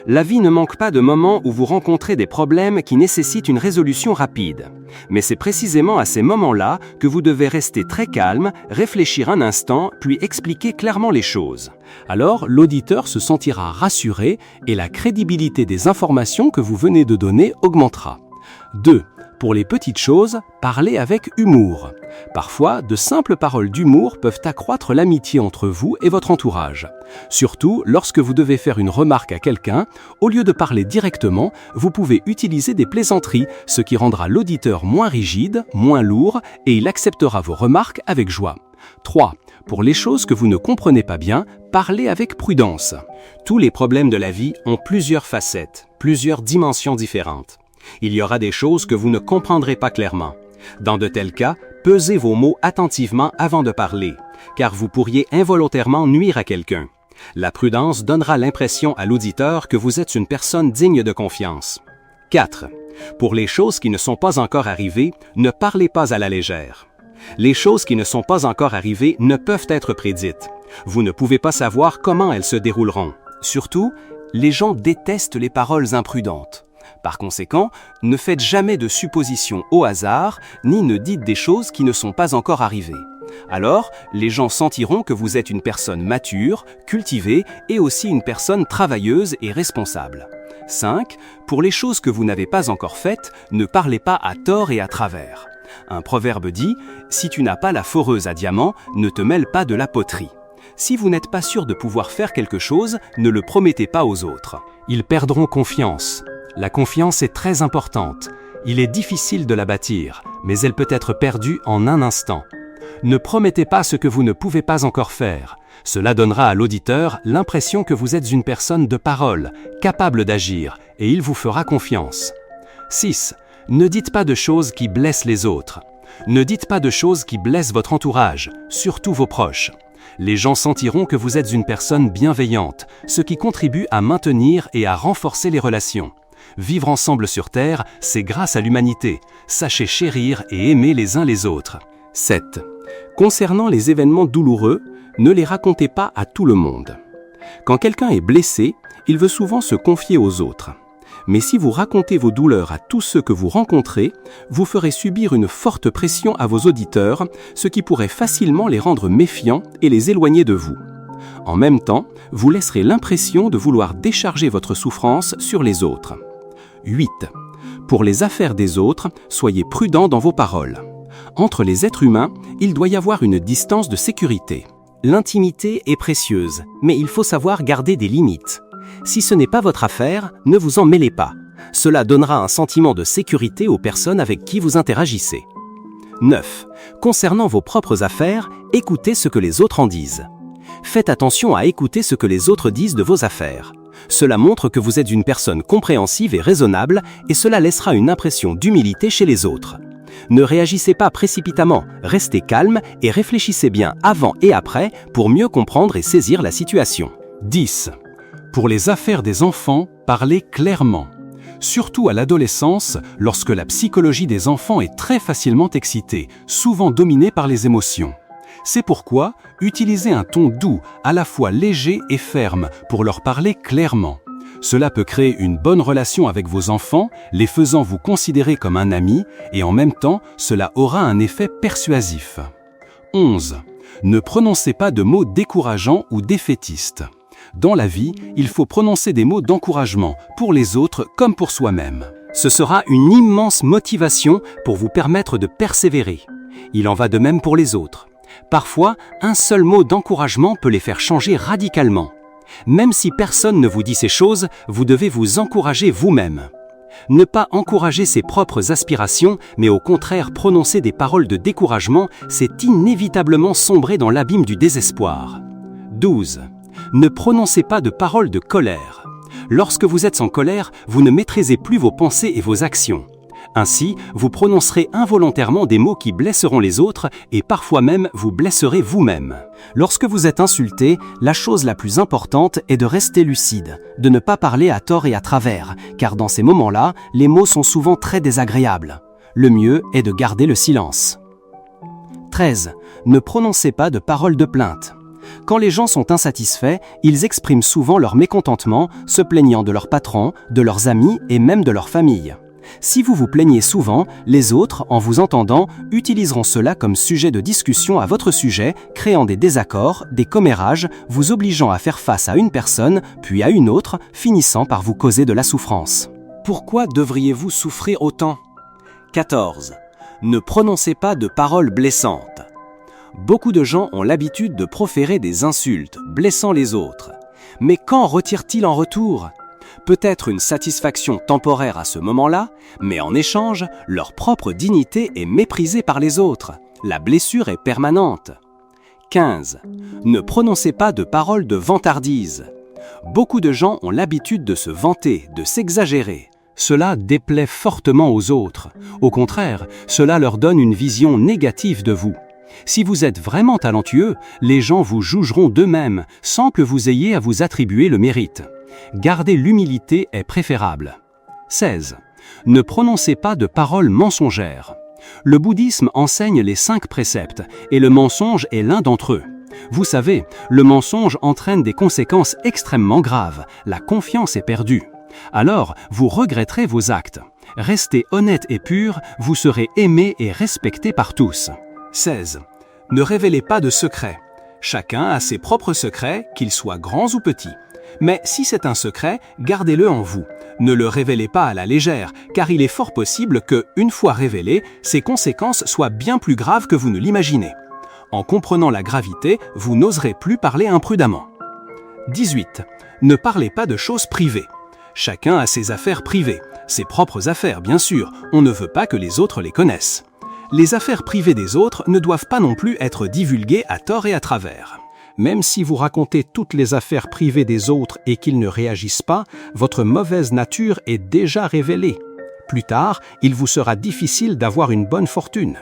La vie ne manque pas de moments où vous rencontrez des problèmes qui nécessitent une résolution rapide. Mais c'est précisément à ces moments-là que vous devez rester très calme, réfléchir un instant, puis expliquer clairement les choses. Alors, l'auditeur se sentira rassuré et la crédibilité des informations que vous venez de donner augmentera. 2. Pour les petites choses, parlez avec humour. Parfois, de simples paroles d'humour peuvent accroître l'amitié entre vous et votre entourage. Surtout, lorsque vous devez faire une remarque à quelqu'un, au lieu de parler directement, vous pouvez utiliser des plaisanteries, ce qui rendra l'auditeur moins rigide, moins lourd, et il acceptera vos remarques avec joie. 3. Pour les choses que vous ne comprenez pas bien, parlez avec prudence. Tous les problèmes de la vie ont plusieurs facettes, plusieurs dimensions différentes. Il y aura des choses que vous ne comprendrez pas clairement. Dans de tels cas, pesez vos mots attentivement avant de parler, car vous pourriez involontairement nuire à quelqu'un. La prudence donnera l'impression à l'auditeur que vous êtes une personne digne de confiance. 4. Pour les choses qui ne sont pas encore arrivées, ne parlez pas à la légère. Les choses qui ne sont pas encore arrivées ne peuvent être prédites. Vous ne pouvez pas savoir comment elles se dérouleront. Surtout, les gens détestent les paroles imprudentes. Par conséquent, ne faites jamais de suppositions au hasard, ni ne dites des choses qui ne sont pas encore arrivées. Alors, les gens sentiront que vous êtes une personne mature, cultivée et aussi une personne travailleuse et responsable. 5. Pour les choses que vous n'avez pas encore faites, ne parlez pas à tort et à travers. Un proverbe dit « Si tu n'as pas la foreuse à diamant, ne te mêle pas de la poterie ». Si vous n'êtes pas sûr de pouvoir faire quelque chose, ne le promettez pas aux autres. Ils perdront confiance. La confiance est très importante. Il est difficile de la bâtir, mais elle peut être perdue en un instant. Ne promettez pas ce que vous ne pouvez pas encore faire. Cela donnera à l'auditeur l'impression que vous êtes une personne de parole, capable d'agir, et il vous fera confiance. 6. Ne dites pas de choses qui blessent les autres. Ne dites pas de choses qui blessent votre entourage, surtout vos proches. Les gens sentiront que vous êtes une personne bienveillante, ce qui contribue à maintenir et à renforcer les relations. Vivre ensemble sur Terre, c'est grâce à l'humanité. Sachez chérir et aimer les uns les autres. 7. Concernant les événements douloureux, ne les racontez pas à tout le monde. Quand quelqu'un est blessé, il veut souvent se confier aux autres. Mais si vous racontez vos douleurs à tous ceux que vous rencontrez, vous ferez subir une forte pression à vos auditeurs, ce qui pourrait facilement les rendre méfiants et les éloigner de vous. En même temps, vous laisserez l'impression de vouloir décharger votre souffrance sur les autres. 8. Pour les affaires des autres, soyez prudent dans vos paroles. Entre les êtres humains, il doit y avoir une distance de sécurité. L'intimité est précieuse, mais il faut savoir garder des limites. Si ce n'est pas votre affaire, ne vous en mêlez pas. Cela donnera un sentiment de sécurité aux personnes avec qui vous interagissez. 9. Concernant vos propres affaires, écoutez ce que les autres en disent. Faites attention à écouter ce que les autres disent de vos affaires. Cela montre que vous êtes une personne compréhensive et raisonnable et cela laissera une impression d'humilité chez les autres. Ne réagissez pas précipitamment, restez calme et réfléchissez bien avant et après pour mieux comprendre et saisir la situation. 10. Pour les affaires des enfants, parlez clairement. Surtout à l'adolescence, lorsque la psychologie des enfants est très facilement excitée, souvent dominée par les émotions. C'est pourquoi utilisez un ton doux, à la fois léger et ferme, pour leur parler clairement. Cela peut créer une bonne relation avec vos enfants, les faisant vous considérer comme un ami, et en même temps, cela aura un effet persuasif. 11. Ne prononcez pas de mots décourageants ou défaitistes. Dans la vie, il faut prononcer des mots d'encouragement, pour les autres comme pour soi-même. Ce sera une immense motivation pour vous permettre de persévérer. Il en va de même pour les autres. Parfois, un seul mot d'encouragement peut les faire changer radicalement. Même si personne ne vous dit ces choses, vous devez vous encourager vous-même. Ne pas encourager ses propres aspirations, mais au contraire prononcer des paroles de découragement, c'est inévitablement sombrer dans l'abîme du désespoir. 12. Ne prononcez pas de paroles de colère. Lorsque vous êtes en colère, vous ne maîtrisez plus vos pensées et vos actions. Ainsi, vous prononcerez involontairement des mots qui blesseront les autres et parfois même vous blesserez vous-même. Lorsque vous êtes insulté, la chose la plus importante est de rester lucide, de ne pas parler à tort et à travers, car dans ces moments-là, les mots sont souvent très désagréables. Le mieux est de garder le silence. 13. Ne prononcez pas de paroles de plainte. Quand les gens sont insatisfaits, ils expriment souvent leur mécontentement, se plaignant de leur patron, de leurs amis et même de leur famille. Si vous vous plaignez souvent, les autres, en vous entendant, utiliseront cela comme sujet de discussion à votre sujet, créant des désaccords, des commérages, vous obligeant à faire face à une personne, puis à une autre, finissant par vous causer de la souffrance. Pourquoi devriez-vous souffrir autant ? 14. Ne prononcez pas de paroles blessantes. Beaucoup de gens ont l'habitude de proférer des insultes, blessant les autres. Mais qu'en retirent-ils en retour ? Peut-être une satisfaction temporaire à ce moment-là, mais en échange, leur propre dignité est méprisée par les autres. La blessure est permanente. 15. Ne prononcez pas de paroles de vantardise. Beaucoup de gens ont l'habitude de se vanter, de s'exagérer. Cela déplaît fortement aux autres. Au contraire, cela leur donne une vision négative de vous. Si vous êtes vraiment talentueux, les gens vous jugeront d'eux-mêmes, sans que vous ayez à vous attribuer le mérite. Garder l'humilité est préférable. 16. Ne prononcez pas de paroles mensongères. Le bouddhisme enseigne les 5 préceptes, et le mensonge est l'un d'entre eux. Vous savez, le mensonge entraîne des conséquences extrêmement graves. La confiance est perdue. Alors, vous regretterez vos actes. Restez honnête et pur, vous serez aimé et respecté par tous. 16. Ne révélez pas de secrets. Chacun a ses propres secrets, qu'ils soient grands ou petits. Mais si c'est un secret, gardez-le en vous. Ne le révélez pas à la légère, car il est fort possible que, une fois révélé, ses conséquences soient bien plus graves que vous ne l'imaginez. En comprenant la gravité, vous n'oserez plus parler imprudemment. 18. Ne parlez pas de choses privées. Chacun a ses affaires privées, ses propres affaires bien sûr, on ne veut pas que les autres les connaissent. Les affaires privées des autres ne doivent pas non plus être divulguées à tort et à travers. Même si vous racontez toutes les affaires privées des autres et qu'ils ne réagissent pas, votre mauvaise nature est déjà révélée. Plus tard, il vous sera difficile d'avoir une bonne fortune.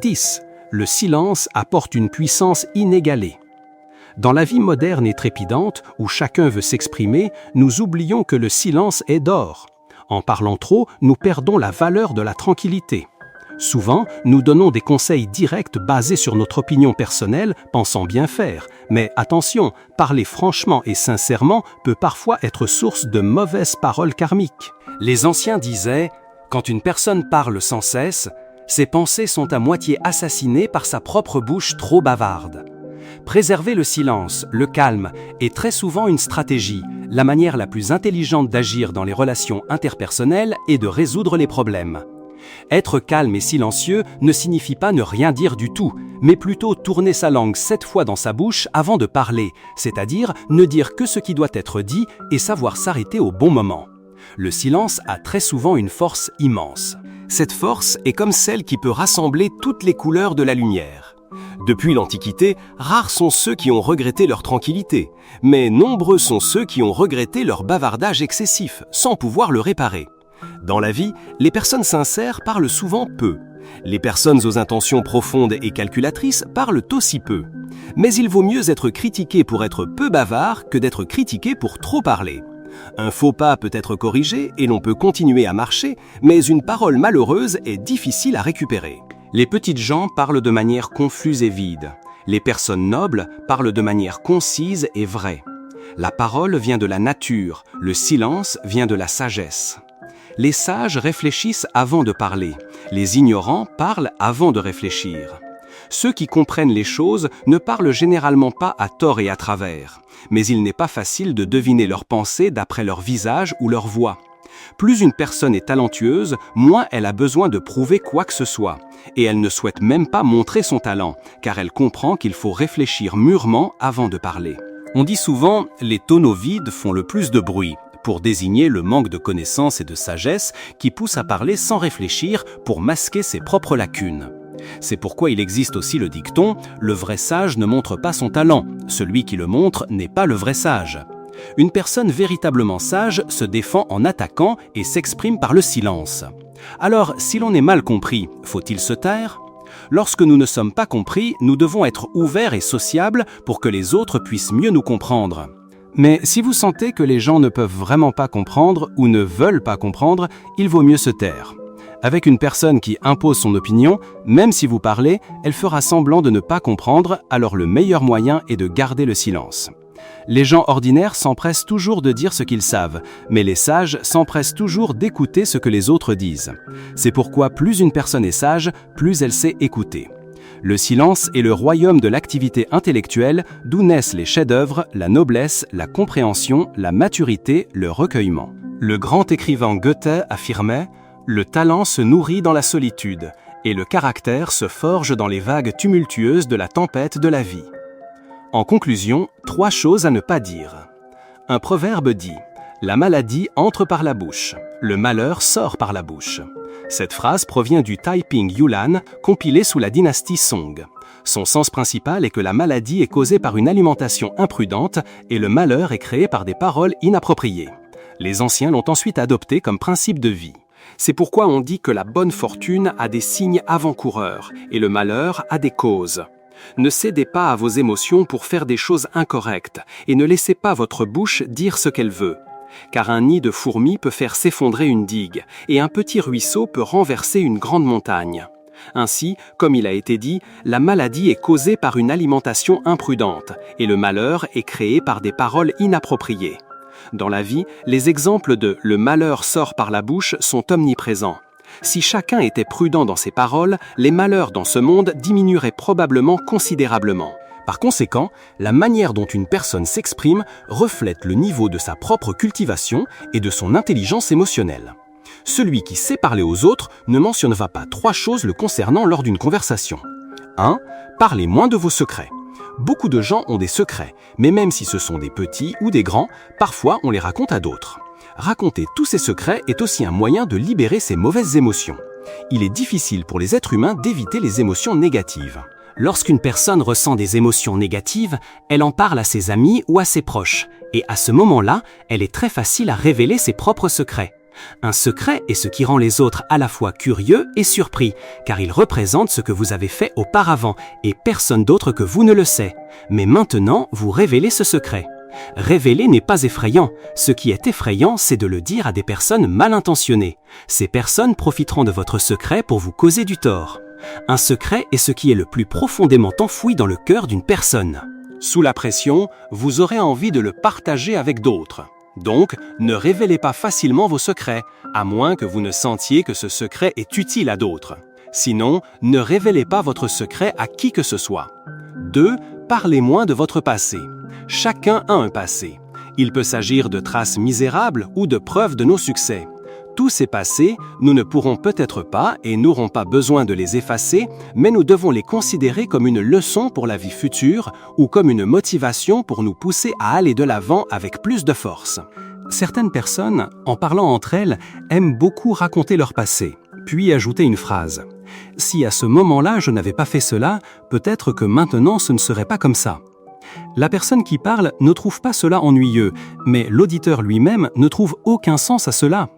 10. Le silence apporte une puissance inégalée. Dans la vie moderne et trépidante, où chacun veut s'exprimer, nous oublions que le silence est d'or. En parlant trop, nous perdons la valeur de la tranquillité. Souvent, nous donnons des conseils directs basés sur notre opinion personnelle, pensant bien faire. Mais attention, parler franchement et sincèrement peut parfois être source de mauvaises paroles karmiques. Les anciens disaient « Quand une personne parle sans cesse, ses pensées sont à moitié assassinées par sa propre bouche trop bavarde. » Préserver le silence, le calme, est très souvent une stratégie, la manière la plus intelligente d'agir dans les relations interpersonnelles et de résoudre les problèmes. Être calme et silencieux ne signifie pas ne rien dire du tout, mais plutôt tourner sa langue 7 fois dans sa bouche avant de parler, c'est-à-dire ne dire que ce qui doit être dit et savoir s'arrêter au bon moment. Le silence a très souvent une force immense. Cette force est comme celle qui peut rassembler toutes les couleurs de la lumière. Depuis l'Antiquité, rares sont ceux qui ont regretté leur tranquillité, mais nombreux sont ceux qui ont regretté leur bavardage excessif, sans pouvoir le réparer. Dans la vie, les personnes sincères parlent souvent peu. Les personnes aux intentions profondes et calculatrices parlent aussi peu. Mais il vaut mieux être critiqué pour être peu bavard que d'être critiqué pour trop parler. Un faux pas peut être corrigé et l'on peut continuer à marcher, mais une parole malheureuse est difficile à récupérer. Les petites gens parlent de manière confuse et vide. Les personnes nobles parlent de manière concise et vraie. La parole vient de la nature, le silence vient de la sagesse. Les sages réfléchissent avant de parler. Les ignorants parlent avant de réfléchir. Ceux qui comprennent les choses ne parlent généralement pas à tort et à travers. Mais il n'est pas facile de deviner leurs pensées d'après leur visage ou leur voix. Plus une personne est talentueuse, moins elle a besoin de prouver quoi que ce soit. Et elle ne souhaite même pas montrer son talent, car elle comprend qu'il faut réfléchir mûrement avant de parler. On dit souvent « les tonneaux vides font le plus de bruit », pour désigner le manque de connaissance et de sagesse qui pousse à parler sans réfléchir pour masquer ses propres lacunes. C'est pourquoi il existe aussi le dicton « le vrai sage ne montre pas son talent, celui qui le montre n'est pas le vrai sage ». Une personne véritablement sage se défend en attaquant et s'exprime par le silence. Alors, si l'on est mal compris, faut-il se taire ? Lorsque nous ne sommes pas compris, nous devons être ouverts et sociables pour que les autres puissent mieux nous comprendre. Mais si vous sentez que les gens ne peuvent vraiment pas comprendre ou ne veulent pas comprendre, il vaut mieux se taire. Avec une personne qui impose son opinion, même si vous parlez, elle fera semblant de ne pas comprendre, alors le meilleur moyen est de garder le silence. Les gens ordinaires s'empressent toujours de dire ce qu'ils savent, mais les sages s'empressent toujours d'écouter ce que les autres disent. C'est pourquoi plus une personne est sage, plus elle sait écouter. Le silence est le royaume de l'activité intellectuelle, d'où naissent les chefs-d'œuvre, la noblesse, la compréhension, la maturité, le recueillement. Le grand écrivain Goethe affirmait « Le talent se nourrit dans la solitude, et le caractère se forge dans les vagues tumultueuses de la tempête de la vie. » En conclusion, 3 choses à ne pas dire. Un proverbe dit « La maladie entre par la bouche, le malheur sort par la bouche ». Cette phrase provient du Taiping Yuan, compilé sous la dynastie Song. Son sens principal est que la maladie est causée par une alimentation imprudente et le malheur est créé par des paroles inappropriées. Les anciens l'ont ensuite adopté comme principe de vie. C'est pourquoi on dit que la bonne fortune a des signes avant-coureurs et le malheur a des causes. Ne cédez pas à vos émotions pour faire des choses incorrectes et ne laissez pas votre bouche dire ce qu'elle veut. Car un nid de fourmis peut faire s'effondrer une digue et un petit ruisseau peut renverser une grande montagne. Ainsi, comme il a été dit, la maladie est causée par une alimentation imprudente et le malheur est créé par des paroles inappropriées. Dans la vie, les exemples de « le malheur sort par la bouche » sont omniprésents. Si chacun était prudent dans ses paroles, les malheurs dans ce monde diminueraient probablement considérablement. Par conséquent, la manière dont une personne s'exprime reflète le niveau de sa propre cultivation et de son intelligence émotionnelle. Celui qui sait parler aux autres ne mentionnera pas 3 choses le concernant lors d'une conversation. 1. Parlez moins de vos secrets. Beaucoup de gens ont des secrets, mais même si ce sont des petits ou des grands, parfois on les raconte à d'autres. Raconter tous ces secrets est aussi un moyen de libérer ses mauvaises émotions. Il est difficile pour les êtres humains d'éviter les émotions négatives. Lorsqu'une personne ressent des émotions négatives, elle en parle à ses amis ou à ses proches, et à ce moment-là, elle est très facile à révéler ses propres secrets. Un secret est ce qui rend les autres à la fois curieux et surpris, car il représente ce que vous avez fait auparavant, et personne d'autre que vous ne le sait. Mais maintenant, vous révélez ce secret. Révéler n'est pas effrayant. Ce qui est effrayant, c'est de le dire à des personnes mal intentionnées. Ces personnes profiteront de votre secret pour vous causer du tort. Un secret est ce qui est le plus profondément enfoui dans le cœur d'une personne. Sous la pression, vous aurez envie de le partager avec d'autres. Donc, ne révélez pas facilement vos secrets, à moins que vous ne sentiez que ce secret est utile à d'autres. Sinon, ne révélez pas votre secret à qui que ce soit. 2. Parlez moins de votre passé. Chacun a un passé. Il peut s'agir de traces misérables ou de preuves de nos succès. Tous ces passés, nous ne pourrons peut-être pas et n'aurons pas besoin de les effacer, mais nous devons les considérer comme une leçon pour la vie future ou comme une motivation pour nous pousser à aller de l'avant avec plus de force. Certaines personnes, en parlant entre elles, aiment beaucoup raconter leur passé, puis ajouter une phrase. « Si à ce moment-là je n'avais pas fait cela, peut-être que maintenant ce ne serait pas comme ça. » La personne qui parle ne trouve pas cela ennuyeux, mais l'auditeur lui-même ne trouve aucun sens à cela.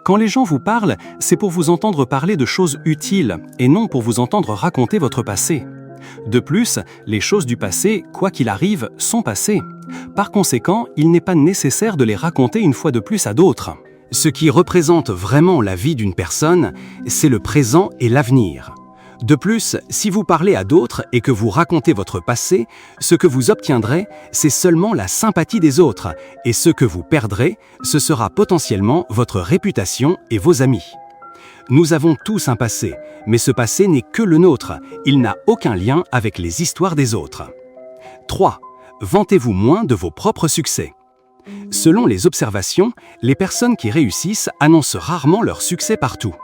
Quand les gens vous parlent, c'est pour vous entendre parler de choses utiles et non pour vous entendre raconter votre passé. De plus, les choses du passé, quoi qu'il arrive, sont passées. Par conséquent, il n'est pas nécessaire de les raconter une fois de plus à d'autres. Ce qui représente vraiment la vie d'une personne, c'est le présent et l'avenir. De plus, si vous parlez à d'autres et que vous racontez votre passé, ce que vous obtiendrez, c'est seulement la sympathie des autres, et ce que vous perdrez, ce sera potentiellement votre réputation et vos amis. Nous avons tous un passé, mais ce passé n'est que le nôtre, il n'a aucun lien avec les histoires des autres. 3. Vantez-vous moins de vos propres succès. Selon les observations, les personnes qui réussissent annoncent rarement leur succès partout.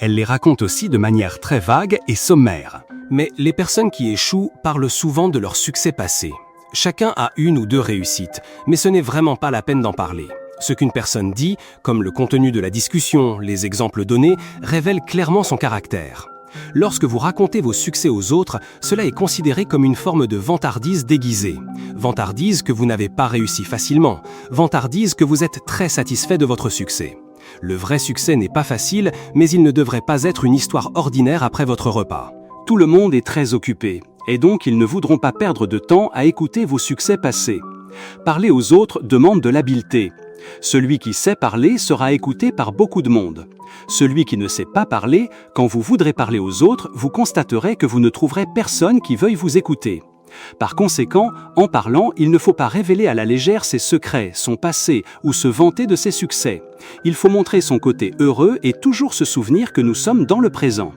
Elles les racontent aussi de manière très vague et sommaire. Mais les personnes qui échouent parlent souvent de leur succès passé. Chacun a 1 ou 2 réussites, mais ce n'est vraiment pas la peine d'en parler. Ce qu'une personne dit, comme le contenu de la discussion, les exemples donnés, révèle clairement son caractère. Lorsque vous racontez vos succès aux autres, cela est considéré comme une forme de vantardise déguisée. Vantardise que vous n'avez pas réussi facilement. Vantardise que vous êtes très satisfait de votre succès. Le vrai succès n'est pas facile, mais il ne devrait pas être une histoire ordinaire après votre repas. Tout le monde est très occupé, et donc ils ne voudront pas perdre de temps à écouter vos succès passés. Parler aux autres demande de l'habileté. Celui qui sait parler sera écouté par beaucoup de monde. Celui qui ne sait pas parler, quand vous voudrez parler aux autres, vous constaterez que vous ne trouverez personne qui veuille vous écouter. Par conséquent, en parlant, il ne faut pas révéler à la légère ses secrets, son passé ou se vanter de ses succès. Il faut montrer son côté heureux et toujours se souvenir que nous sommes dans le présent.